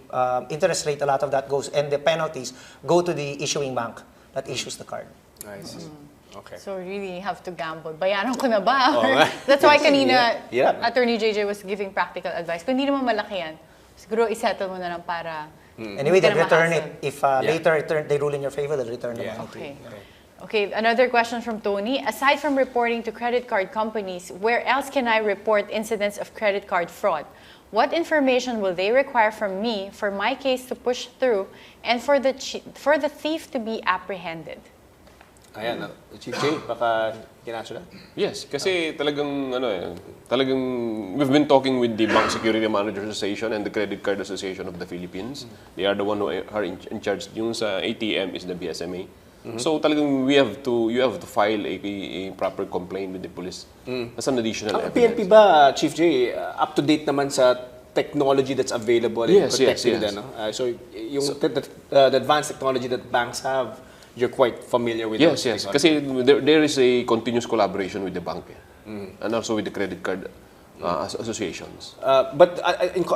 interest rate, a lot of that goes, and the penalties go to the issuing bank. that issues the card. I see. Okay. So really have to gamble. Bayaran ko na ba? Oo nga. That's why kanina, Yeah. Attorney JJ was giving practical advice. Kung hindi naman malaki yan, siguro isettle mo na lang para... Anyway, they Hindi ka na return ma-hassle. it. If later they rule in your favor, they'll return the money to you. Okay. Okay, another question from Tony. Aside from reporting to credit card companies, where else can I report incidents of credit card fraud? What information will they require from me for my case to push through and for the thief to be apprehended? Ayan, Chief Jay, baka kinaso na? Yes, kasi talagang we've been talking with the Bank Security Managers Association and the Credit Card Association of the Philippines. They are the one who are in charge. Yung sa ATM is the BSMA. So talagang you have to file a proper complaint with the police. As an additional Ang evidence. PNP ba, Chief Jay, up to date naman sa technology that's available in Yes, protecting yes. them, no? So yung the advanced technology that banks have, you're quite familiar with Yes, those yes. technologies. Kasi there is a continuous collaboration with the bank and also with the credit card associations. But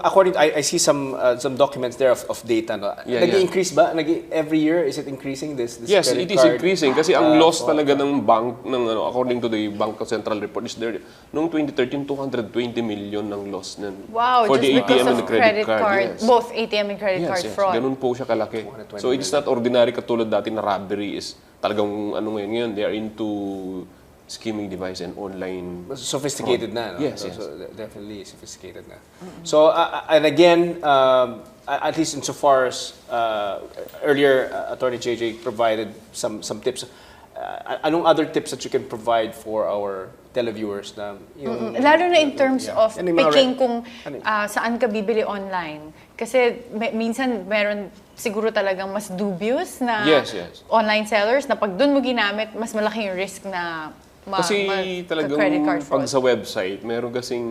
according to, I see some documents there of data. No? Yeah, Nag-increase ba? Every year, is it increasing this Yes, credit it is card? increasing kasi ang loss talaga ng bank according to the Bank Central Report is there noong 2013 220 million ng loss Wow, for just the because ATM and of the credit card. Yes. both ATM and credit card fraud. Ganun po siya kalaki. So it's not ordinary katulad dati na robbery is talagang ngayon they are into skimming device and online Sophisticated na. No? Yes, so, yes. so definitely sophisticated na. So, and again, at least insofar as earlier, Attorney JJ provided some tips. Anong other tips that you can provide for our televiewers? Na, yung, Lalo na in terms of Ano yung mga picking kung saan ka bibili online. Kasi minsan meron siguro talagang mas dubious na Yes, yes. online sellers na pag dun mo ginamit, mas malaki yung risk na Kasi talagang credit card pag fraud. sa website, meron kasing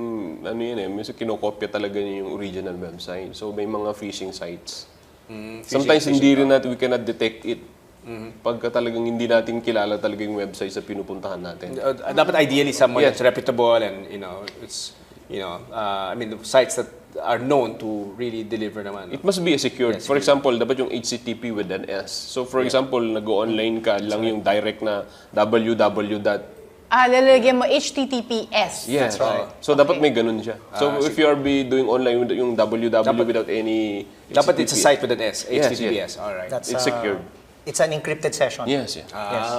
minsan kinokopya talaga niya yung original website. So may mga phishing sites. Sometimes hindi rin natin, we cannot detect it. Pagka talagang hindi natin kilala talaga yung website sa pinupuntahan natin. dapat ideally someone Yes. that's reputable and it's I mean the sites that are known to really deliver naman. No? It must be secured. For example, dapat yung HTTP with an S. So for example, nag-online ka lang yung direct na www. Lalagyan mo HTTPS. Yes. right. So dapat may ganun siya. So if you are doing online with yung www without any Dapat it's a HTTP. site with an S, Yes, HTTPS. yes. All right. That's, It's secured. It's an encrypted session. Yes, yes.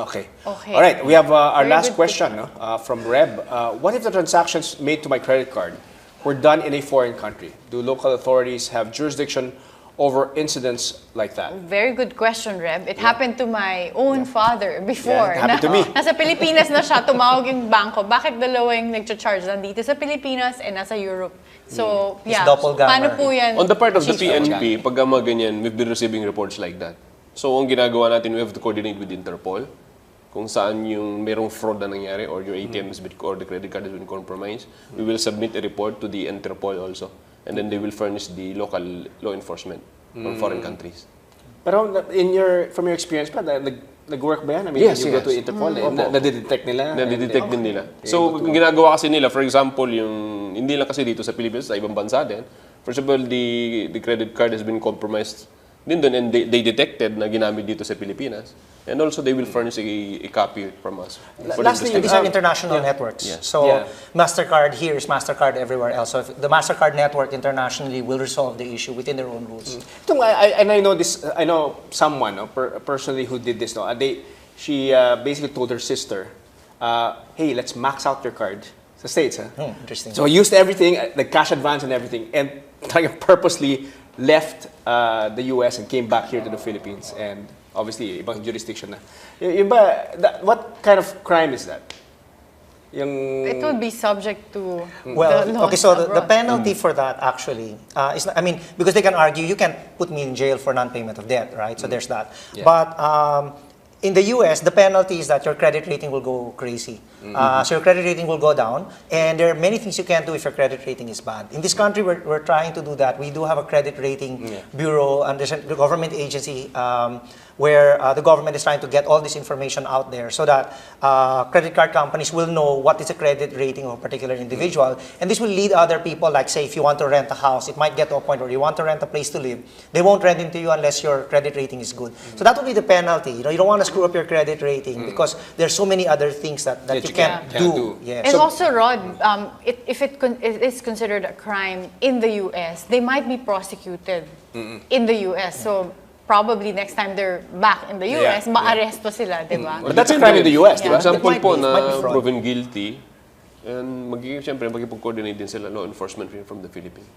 Okay. Okay. All right. We have our Very last good question no? From Reb. What if the transactions made to my credit card were done in a foreign country? Do local authorities have jurisdiction over incidents like that? Very good question, Reb. It happened to my own father before. Yeah, it happened to me. Nasa Pilipinas na siya, tumawag yung bangko. Bakit dalawa yung nag-charge? Nandito sa Pilipinas and nasa Europe. So, It's yeah. doppelganger. Paano po yan? On the part of the She's PNP, pag mga ganyan, we've been receiving reports like that. So, ang ginagawa natin, we have to coordinate with Interpol kung saan yung merong fraud na nangyari or your ATM has been, or the credit card has been compromised. We will submit a report to the Interpol also. And then they will furnish the local law enforcement from foreign countries. Pero from your experience pa, nag-work ba yan? I mean, Yes, when you go yes. to Interpol, nadidetect nila? Nadidetect din nila. So, ang ginagawa kasi nila, for example, yung hindi lang kasi dito sa Pilipinas, sa ibang bansa din. First of all, the credit card has been compromised din doon and they detected na ginamit dito sa Pilipinas. And also, they will furnish a copy from us. for them to Lastly, study. These are international networks. Yeah. So Yeah. MasterCard here is MasterCard everywhere else. So if the MasterCard network internationally will resolve the issue within their own rules. Itong, and I know this. I know someone personally who did this. No, she basically told her sister, "Hey, let's max out your card." Sa States, Interesting. So I used everything, the cash advance and everything, and purposely left the U.S. and came back here to the Philippines, and obviously ibang jurisdiction na. Yung ba, what kind of crime is that? It would be subject to Well, the laws okay, so the abroad. penalty for that actually is not, I mean, because they can argue you can put me in jail for non-payment of debt, right? So there's that. Yeah. But in the US, the penalty is that your credit rating will go crazy. So your credit rating will go down, and there are many things you can't do if your credit rating is bad. In this country, we're trying to do that. We do have a credit rating bureau, and there's a government agency where the government is trying to get all this information out there so that credit card companies will know what is the credit rating of a particular individual. And this will lead other people, like say if you want to rent a house, it might get to a point where you want to rent a place to live. They won't rent into you unless your credit rating is good. So that will be the penalty. You don't want to to screw up your credit rating because there's so many other things that you can't do. Yeah. And also, Rod, if it is considered a crime in the U.S., they might be prosecuted in the U.S. So probably next time they're back in the U.S., maaresto sila, di ba? But that's a crime in the U.S., di For ba? example It might po be na fraud. proven guilty, and siyempre magkipag-coordinate din sila law enforcement from the Philippines.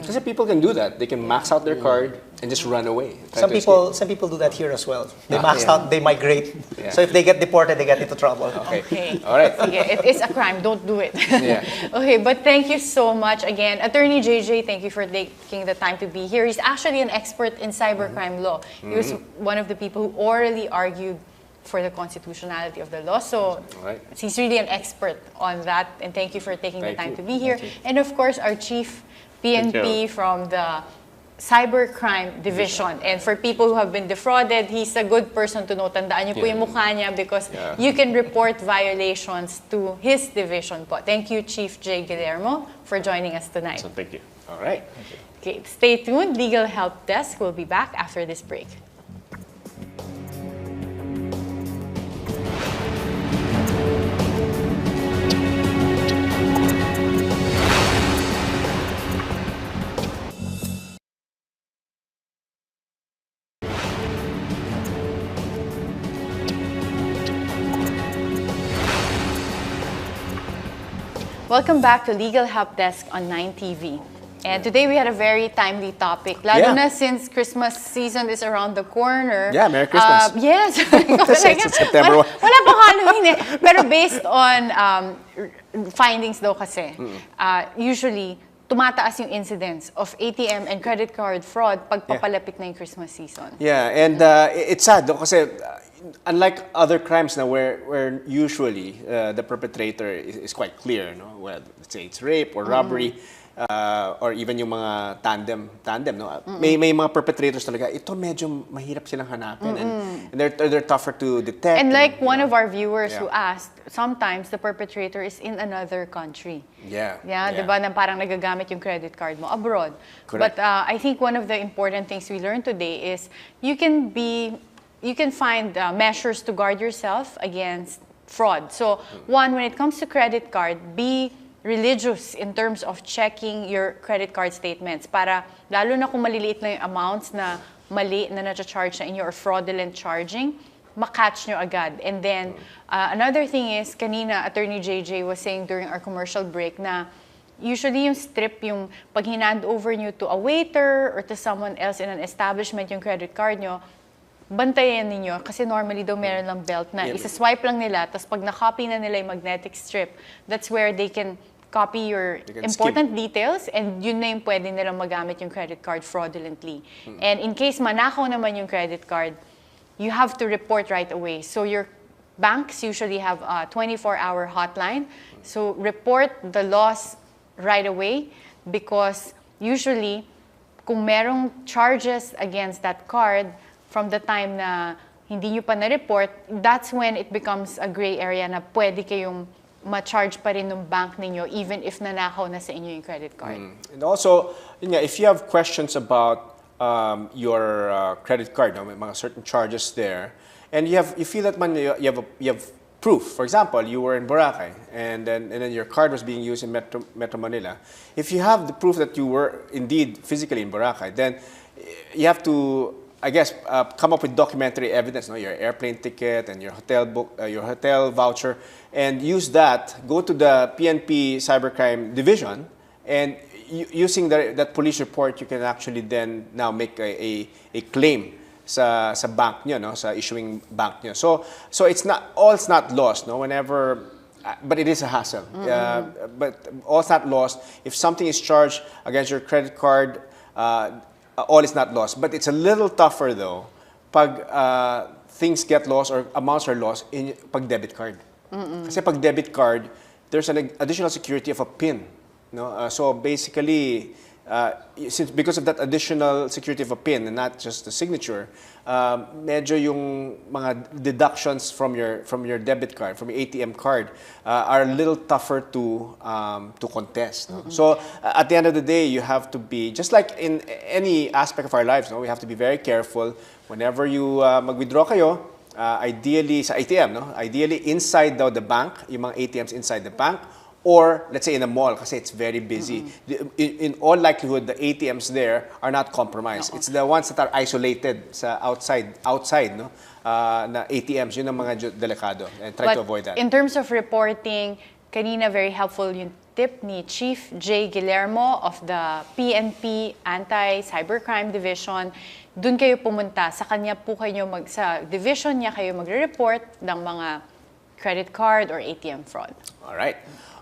Kasi people can do that. They can max out their card and just run away. Try Some to escape. people do that here as well. They max out, they migrate. So if they get deported, they get into trouble. Okay. All right. Sige, it is a crime. Don't do it. Yeah. Okay, but thank you so much again. Attorney JJ, thank you for taking the time to be here. He's actually an expert in cybercrime law. He was one of the people who orally argued for the constitutionality of the law. So Right. he's really an expert on that. And thank you for taking the Thank time you. to be here. Thank you. And of course, our chief Thank PNP you. from the Cybercrime Division. And for people who have been defrauded, he's a good person to know. Tandaan niyo po yung mukha niya because you can report violations to his division po. Thank you, Chief J. Guillermo, for joining us tonight. So thank you. All right. Okay, stay tuned. Legal Help Desk will be back after this break. Welcome back to Legal Help Desk on 9TV. And today we had a very timely topic. Lalo na since Christmas season is around the corner. Yeah, Merry Christmas. Yes. It's September 1. Wala pa Halloween eh. Pero based on findings daw kasi, usually, tumataas yung incidence of ATM and credit card fraud pag papalapit na yung Christmas season. Yeah, and it's sad though kasi unlike other crimes now where usually the perpetrator is quite clear, no? Well, let's say it's rape or robbery or even yung mga tandem, no? May mga perpetrators talaga. Ito medyo mahirap silang hanapin and they're tougher to detect. And like one of our viewers who asked, sometimes the perpetrator is in another country. Yeah. Diba, na parang nagagamit yung credit card mo abroad. Correct. But I think one of the important things we learned today is you can find measures to guard yourself against fraud. So one, when it comes to credit card, be religious in terms of checking your credit card statements para lalo na kung maliliit na yung amounts na mali na na-charge na inyo or fraudulent charging, makatch nyo agad. And then, another thing is, kanina, Attorney JJ was saying during our commercial break na usually yung strip, yung pag hinand over nyo to a waiter or to someone else in an establishment yung credit card nyo, bantayan ninyo kasi normally daw meron lang belt na isa-swipe lang nila tapos pag na-copy na nila yung magnetic strip, that's where they can copy your important details and yun na yung pwede nilang magamit yung credit card fraudulently. And in case manakaw naman yung credit card, you have to report right away. So your banks usually have a 24-hour hotline. So report the loss right away because usually kung merong charges against that card from the time na hindi nyo pa na-report, that's when it becomes a gray area na pwede kayong ma-charge pa rin ng bank ninyo even if nanakaw na sa inyo yung credit card. And also, yun nga, if you have questions about your credit card, no, may mga certain charges there, and you feel that man you have proof. For example, you were in Boracay and then your card was being used in Metro Manila. If you have the proof that you were indeed physically in Boracay, then you have to, I guess, come up with documentary evidence, no? Your airplane ticket and your hotel book, your hotel voucher, and use that. Go to the PNP Cybercrime Division, and using that police report, you can actually then now make a claim sa bank nyo, no? Sa issuing bank nyo. So it's not lost, no? Whenever, but it is a hassle. But all's not lost. If something is charged against your credit card, all is not lost. But it's a little tougher though pag things get lost or amounts are lost in pag debit card. Kasi pag debit card, there's an additional security of a PIN. No? So basically, because of that additional security of a PIN and not just the signature, medyo yung mga deductions from your debit card, from your ATM card, are a little tougher to contest. No? So at the end of the day, you have to be, just like in any aspect of our lives, no? We have to be very careful whenever you mag-withdraw kayo. ideally sa ATM, no? Ideally inside daw the bank, yung mga ATMs inside the bank, or let's say in a mall kasi it's very busy. In all likelihood, the ATMs there are not compromised. It's the ones that are isolated sa outside, no? Na ATMs, yun ang mga delikado, and try to avoid that. In terms of reporting, kanina very helpful yung tip ni Chief J. Guillermo of the PNP Anti-Cybercrime Division. Doon kayo pumunta. Sa kanya po kayo sa division niya kayo magre-report ng mga credit card or ATM fraud. All right.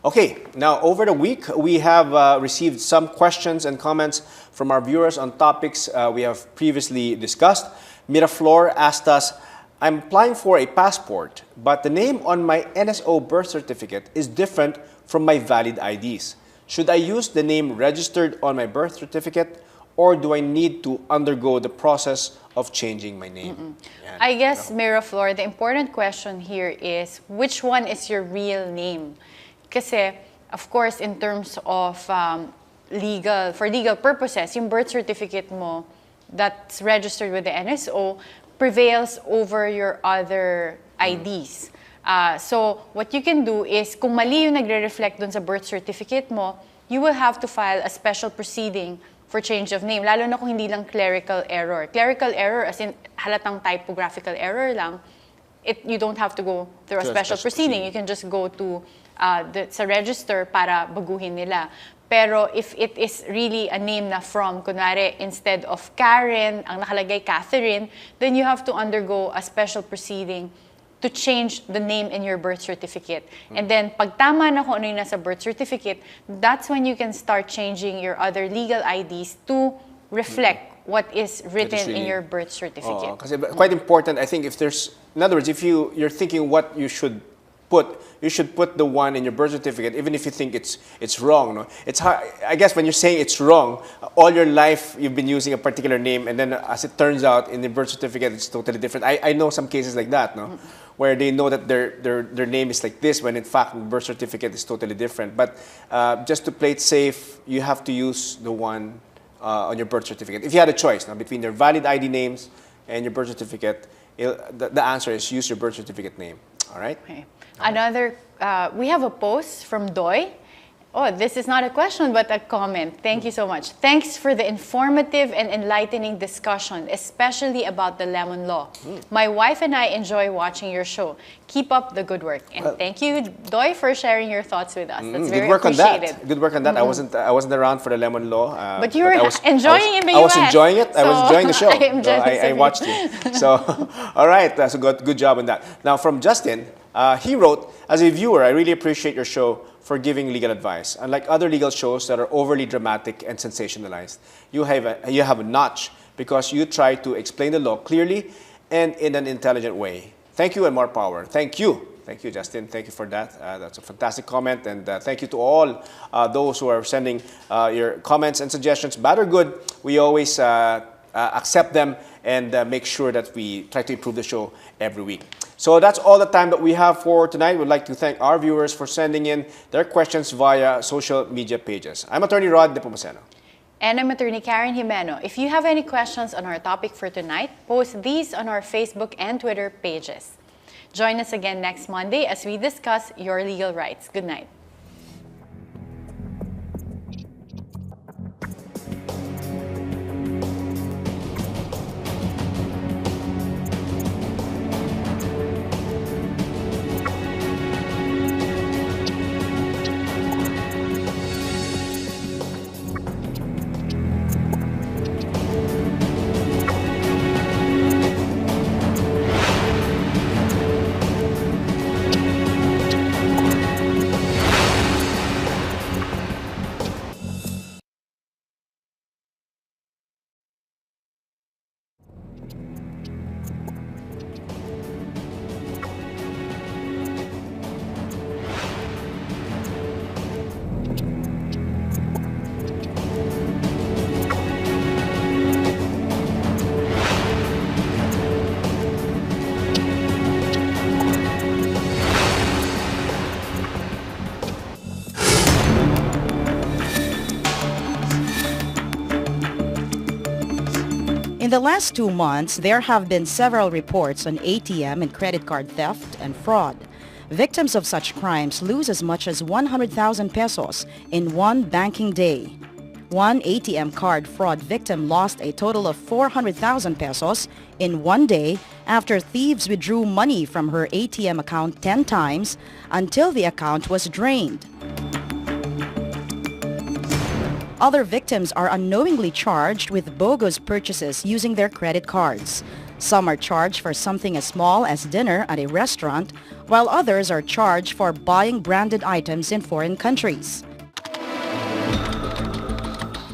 Okay, now over the week, we have received some questions and comments from our viewers on topics we have previously discussed. Miraflor asked us, I'm applying for a passport, but the name on my NSO birth certificate is different from my valid IDs. Should I use the name registered on my birth certificate, or do I need to undergo the process of changing my name? Yan. I guess, Miraflor, the important question here is, which one is your real name? Kasi, of course, in terms of for legal purposes, yung birth certificate mo that's registered with the NSO prevails over your other IDs. So, what you can do is, kung mali yung nagre-reflect dun sa birth certificate mo, you will have to file a special proceeding for change of name, lalo na kung hindi lang clerical error. Clerical error, as in halatang typographical error lang, you don't have to go through a special proceeding. You can just go to sa register para baguhin nila. Pero if it is really a name na from, kunwari, instead of Karen, ang nakalagay Catherine, then you have to undergo a special proceeding to change the name in your birth certificate. And then, pag tama na kung ano yung nasa birth certificate, that's when you can start changing your other legal IDs to reflect what is written in your birth certificate. Kasi quite important, I think, if there's, in other words, if you're thinking what you should put the one in your birth certificate, even if you think it's wrong. No? It's hard, I guess when you're saying it's wrong, all your life you've been using a particular name, and then as it turns out in the birth certificate it's totally different. I know some cases like that, no, where they know that their name is like this when in fact the birth certificate is totally different. But just to play it safe, you have to use the one on your birth certificate. If you had a choice now between your valid ID names and your birth certificate, the answer is use your birth certificate name. All right. Okay. Another, we have a post from Doy. Oh, this is not a question, but a comment. Thank you so much. Thanks for the informative and enlightening discussion, especially about the lemon law. My wife and I enjoy watching your show. Keep up the good work. And thank you, Doy, for sharing your thoughts with us. That's very appreciated. Good work on that. I wasn't around for the lemon law. But you were enjoying it in the US. I was enjoying it. I was enjoying the show. I watched you. So, all right. So good job on that. Now, from Justin, he wrote, as a viewer, I really appreciate your show for giving legal advice. Unlike other legal shows that are overly dramatic and sensationalized, you have a notch because you try to explain the law clearly and in an intelligent way. Thank you and more power. Thank you. Thank you, Justin. Thank you for that. That's a fantastic comment. And thank you to all those who are sending your comments and suggestions, bad or good. We always accept them and make sure that we try to improve the show every week. So that's all the time that we have for tonight. We'd like to thank our viewers for sending in their questions via social media pages. I'm Attorney Rod Nepomuceno. And I'm Attorney Karen Jimeno. If you have any questions on our topic for tonight, post these on our Facebook and Twitter pages. Join us again next Monday as we discuss your legal rights. Good night. In the last 2 months, there have been several reports on ATM and credit card theft and fraud. Victims of such crimes lose as much as 100,000 pesos in one banking day. One ATM card fraud victim lost a total of 400,000 pesos in one day after thieves withdrew money from her ATM account 10 times until the account was drained. Other victims are unknowingly charged with bogus purchases using their credit cards. Some are charged for something as small as dinner at a restaurant, while others are charged for buying branded items in foreign countries.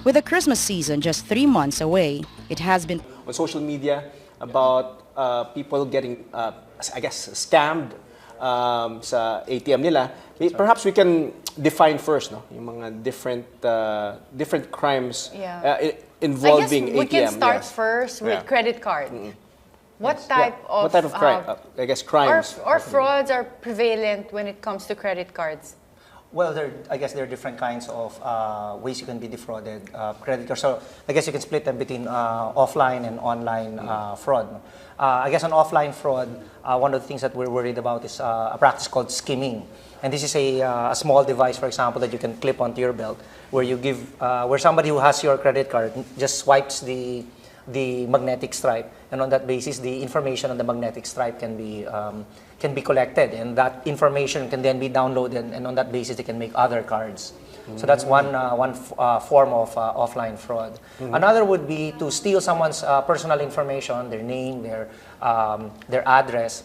With the Christmas season just 3 months away, it has been on social media about people getting, I guess, scammed sa ATM nila. Perhaps we can define first, no, yung mga different crimes involving ATM. I guess we can start first with credit card. What type of crime? I guess crimes or frauds are prevalent when it comes to credit cards? Well, I guess there are different kinds of ways you can be defrauded credit cards. So I guess you can split them between offline and online fraud. I guess on offline fraud, one of the things that we're worried about is a practice called skimming. And this is a small device, for example, that you can clip onto your belt, where you give, where somebody who has your credit card just swipes the magnetic stripe, and on that basis, the information on the magnetic stripe can be collected, and that information can then be downloaded, and on that basis, they can make other cards. So that's one form of offline fraud. Another would be to steal someone's personal information, their name, their address,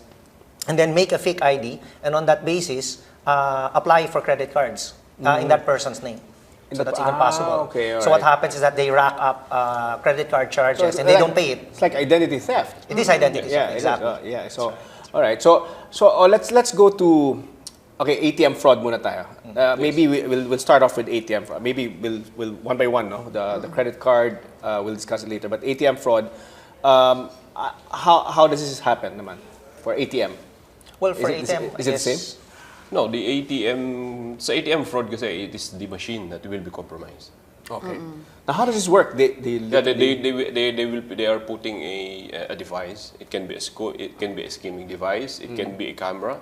and then make a fake ID, and on that basis, apply for credit cards in that person's name. So that's even possible. Okay, so what happens is that they rack up credit card charges and they don't pay it. It's like identity theft. It is identity Yeah, theft, exactly. Yeah. So, all right. So let's go to ATM fraud muna tayo. Maybe we'll start off with ATM fraud. Maybe we'll one by one, no? The credit card we'll discuss it later. But ATM fraud, how does this happen, naman, for ATM? Well, for ATM, is it the same? No, the ATM, sa ATM fraud kasi, it is the machine that will be compromised. Okay. Now, how does this work? They are putting a device. It can be a skimming device. It can be a camera.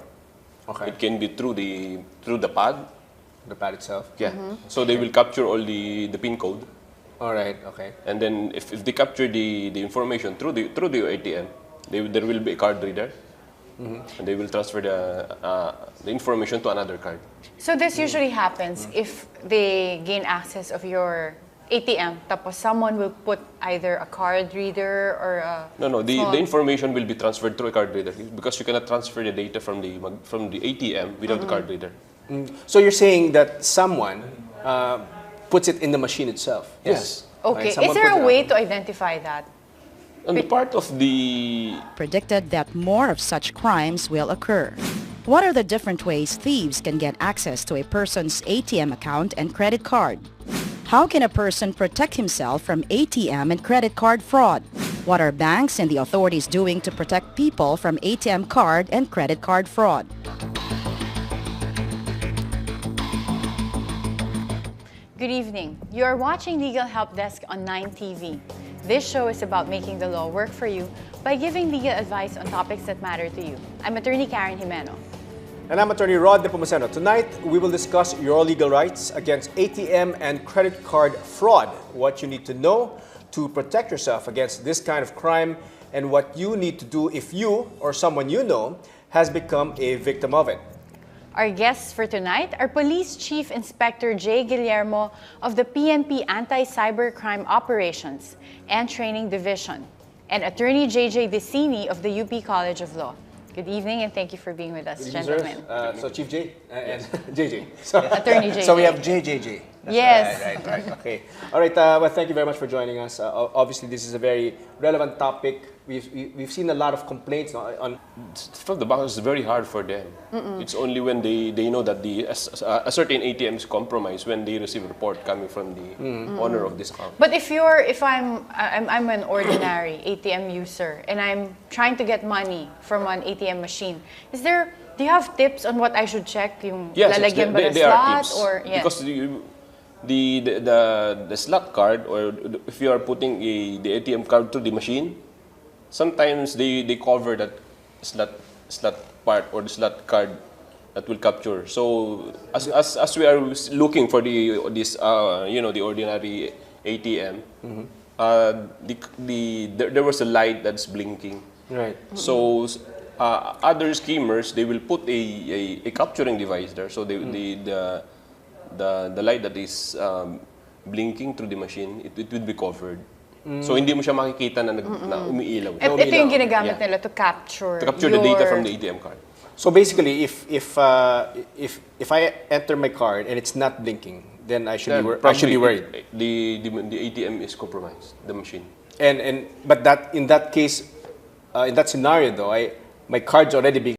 Okay. It can be through the pad. The pad itself. Yeah. So they will capture all the PIN code. All right. Okay. And then if they capture the information through the ATM, there will be a card reader. And they will transfer the information to another card. So this usually happens if they gain access of your ATM, tapos someone will put either a card reader or a... No, the information will be transferred through a card reader because you cannot transfer the data from the ATM without the card reader. So you're saying that someone puts it in the machine itself? Yes. Okay. Is there a way to identify that? On the part of the... predicted that more of such crimes will occur. What are the different ways thieves can get access to a person's ATM account and credit card? How can a person protect himself from ATM and credit card fraud? What are banks and the authorities doing to protect people from ATM card and credit card fraud? Good evening. You are watching Legal Help Desk on 9TV. This show is about making the law work for you by giving legal advice on topics that matter to you. I'm Attorney Jimeno. And I'm Attorney Nepomuceno. Tonight, we will discuss your legal rights against ATM and credit card fraud, what you need to know to protect yourself against this kind of crime, and what you need to do if you or someone you know has become a victim of it. Our guests for tonight are Police Chief Inspector J. Guillermo of the PNP Anti-Cybercrime Operations and Training Division, and Attorney J.J. Decini of the UP College of Law. Good evening and thank you for being with us, gentlemen. So Chief J and JJ. So, Attorney JJ. So we have JJJ. Yes. Right. Okay. All right. Well, thank you very much for joining us. Obviously, this is a very relevant topic. We've seen a lot of complaints on. From the bank, it's very hard for them. It's only when they know that a certain ATM is compromised when they receive a report coming from the owner of this account. But if I'm an ordinary ATM user and I'm trying to get money from an ATM machine, do you have tips on what I should check? Yung Yes, lalagyan ba ng there are slot tips. or yes. Because the slot card, or if you are putting the ATM card to the machine, sometimes they cover that slot part or the slot card that will capture. So as we are looking for this the ordinary ATM, there was a light that's blinking. Right. So other schemers, they will put a capturing device there. So the light that is blinking through the machine, it will be covered. So hindi mo siya makikita na umiilaw. Ito yung ginagamit nila to capture The data from the ATM card. So basically, if I enter my card and it's not blinking, then I should be worried. The ATM is compromised, the machine. But in that case, in that scenario though, my card's already being